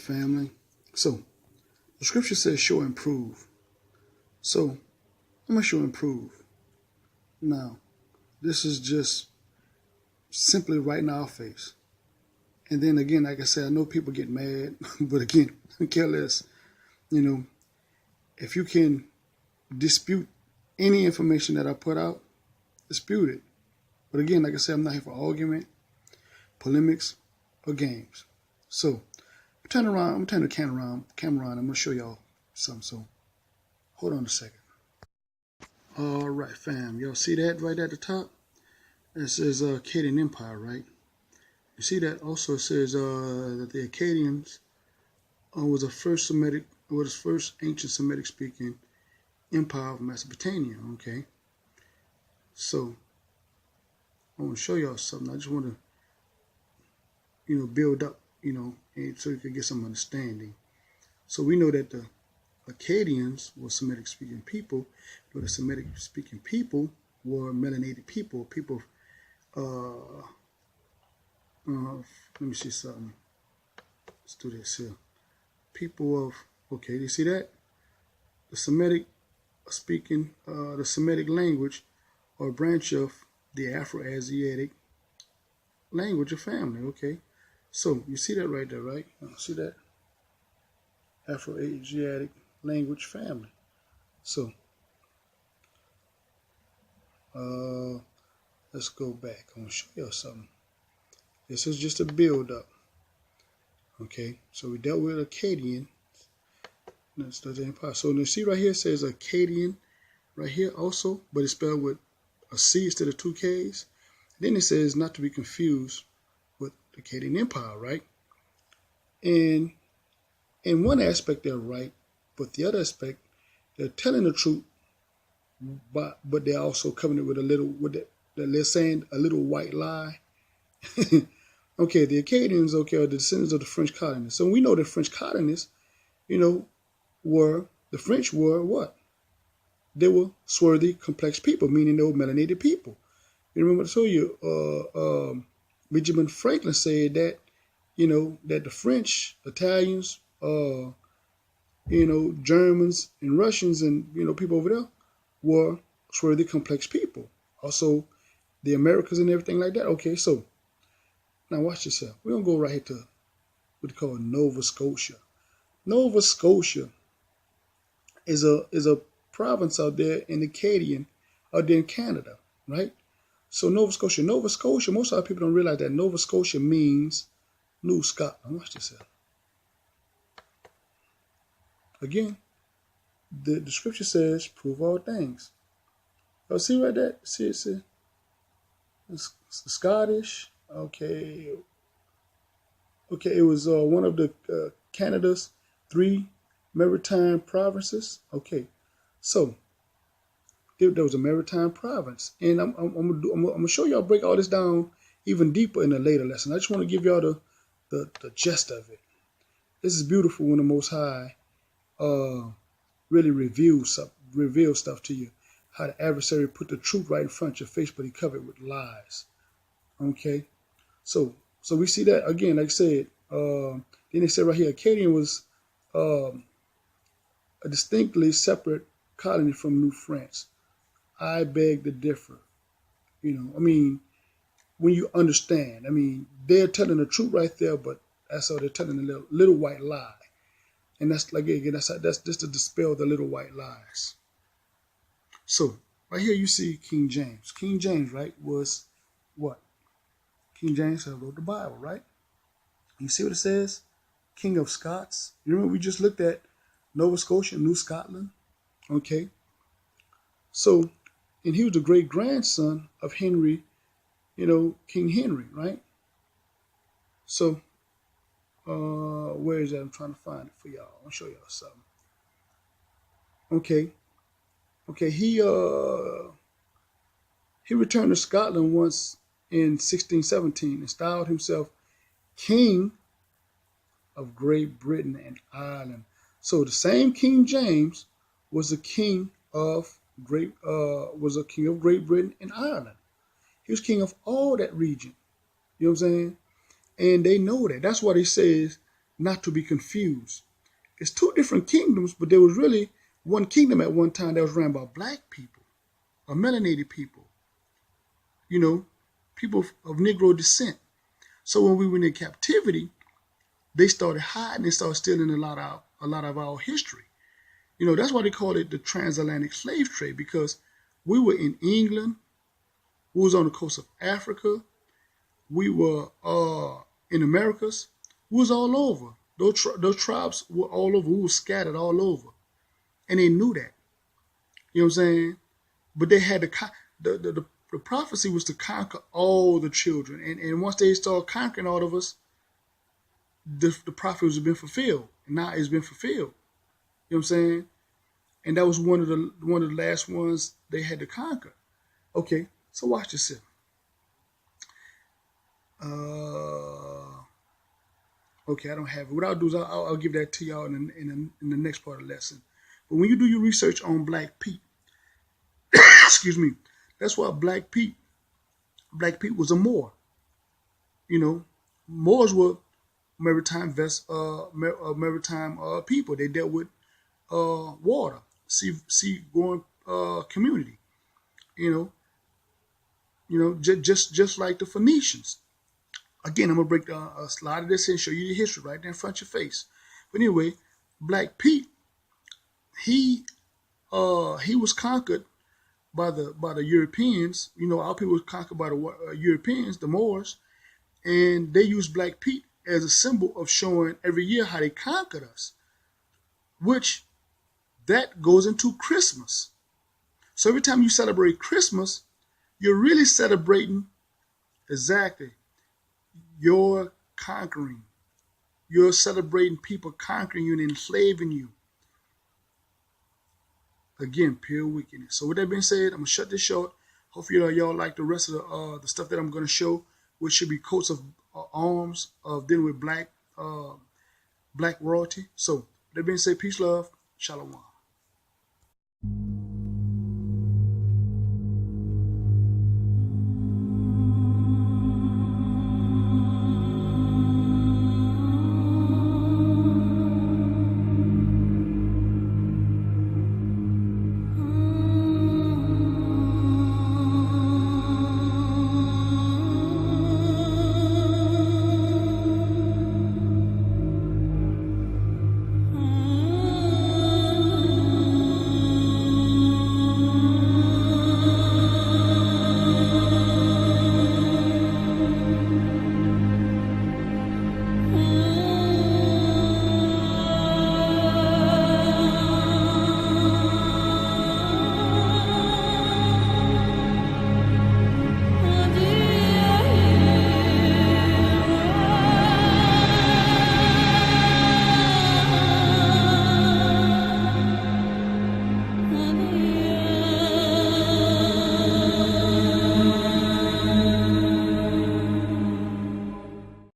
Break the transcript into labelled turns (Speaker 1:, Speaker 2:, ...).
Speaker 1: family. So the scripture says show and prove. So I'm going to show and prove. Now, this is just simply right in our face. And then again, like I said, I know people get mad, but again, care less. If you can dispute any information that I put out, dispute it. But again, like I said, I'm not here for argument, polemics, or games. So I'm going to turn the camera around. I'm going to show y'all something. So hold on a second. All right, fam. Y'all see that right at the top? It says Akkadian Empire, right? You see that also says that the Akkadians was the first ancient Semitic speaking empire of Mesopotamia. Okay, so I want to show y'all something. I just want to, build up, and so you can get some understanding. So we know that the Akkadians were Semitic speaking people, but the Semitic speaking people were melanated people. Let me see something. Let's do this here. People of, okay, you see that? The Semitic speaking, the Semitic language or branch of the Afro-Asiatic language or family, okay? So you see that right there, right? See that? Afro-Asiatic language family. So, let's go back. I want to show you something. This is just a build up. Okay, so we dealt with Akkadian. That's the empire. So you see right here it says Akkadian right here also, but it's spelled with a C instead of two K's. Then it says not to be confused with the Akkadian Empire, right? And in one aspect they're right, but the other aspect they're telling the truth, but they're also covering it with they're saying a little white lie. Okay, the Akkadians, okay, are the descendants of the French colonists. So we know the French colonists, the French were what? They were swarthy, complex people, meaning they were melanated people. You remember I told you, Benjamin Franklin said that, that the French, Italians, Germans and Russians and, people over there were swarthy, complex people. Also, the Americans and everything like that. Okay, so now watch yourself. We're going to go right here to what they call Nova Scotia. Nova Scotia is a province out there in Acadian, out there in Canada, right? So Nova Scotia, most of our people don't realize that Nova Scotia means New Scotland. Watch yourself. Again, the scripture says, prove all things. Oh, see right there? See. It's Scottish. Okay, it was one of the Canada's 3 maritime provinces. Okay, so there was a maritime province, and I'm gonna show y'all, break all this down even deeper in a later lesson. I just want to give y'all the gist of it. This is beautiful when the Most High really reveals stuff to you. How the adversary put the truth right in front of your face, but he covered with lies. Okay. So we see that again, like I said, then they said right here, Akkadian was a distinctly separate colony from New France. I beg to differ. When you understand, they're telling the truth right there, but that's how they're telling a little white lie. And that's like, again, that's just to dispel the little white lies. So right here you see King James. King James, right, was what? King James wrote the Bible, right? You see what it says? King of Scots. You remember we just looked at Nova Scotia, New Scotland? Okay. So, and he was the great grandson of Henry, King Henry, right? So, where is that? I'm trying to find it for y'all. I'll show y'all something. Okay, he returned to Scotland once in 1617 and styled himself King of Great Britain and Ireland. So the same King James was a king of Great Britain and Ireland. He was king of all that region. You know what I'm saying? And they know that. That's why he says not to be confused. It's two different kingdoms, but there was really one kingdom at one time that was ran by black people, or melanated people, you know, people of Negro descent. So when we went in captivity, they started hiding. They started stealing a lot of our history. You know, that's why they call it the transatlantic slave trade, because we were in England, we was on the coast of Africa, we were in Americas, we was all over. Those tribes were all over. We were scattered all over, and they knew that. You know what I'm saying? But they had the prophecy was to conquer all the children, and once they started conquering all of us, the prophecy has been fulfilled. And now it's been fulfilled. You know what I'm saying? And that was one of the last ones they had to conquer. Okay, so watch this here. Okay, I don't have it. What I'll do is I'll give that to y'all in the next part of the lesson. But when you do your research on Black Pete, excuse me, that's why Black Pete was a Moor. You know, Moors were maritime people. They dealt with water, sea-going community. You know, just like the Phoenicians. Again, I'm gonna break down a slide of this and show you the history right there in front of your face. But anyway, Black Pete, he was conquered by the Europeans. You know, our people were conquered by the Europeans, the Moors, and they used Black Pete as a symbol of showing every year how they conquered us, which that goes into Christmas. So every time you celebrate Christmas, you're really celebrating exactly your conquering. You're celebrating people conquering you and enslaving you. Again, pure wickedness. So with that being said, I'm gonna shut this short. Hopefully y'all like the rest of the stuff that I'm gonna show, which should be coats of arms of dealing with black royalty. So with that being said, peace, love, shalom.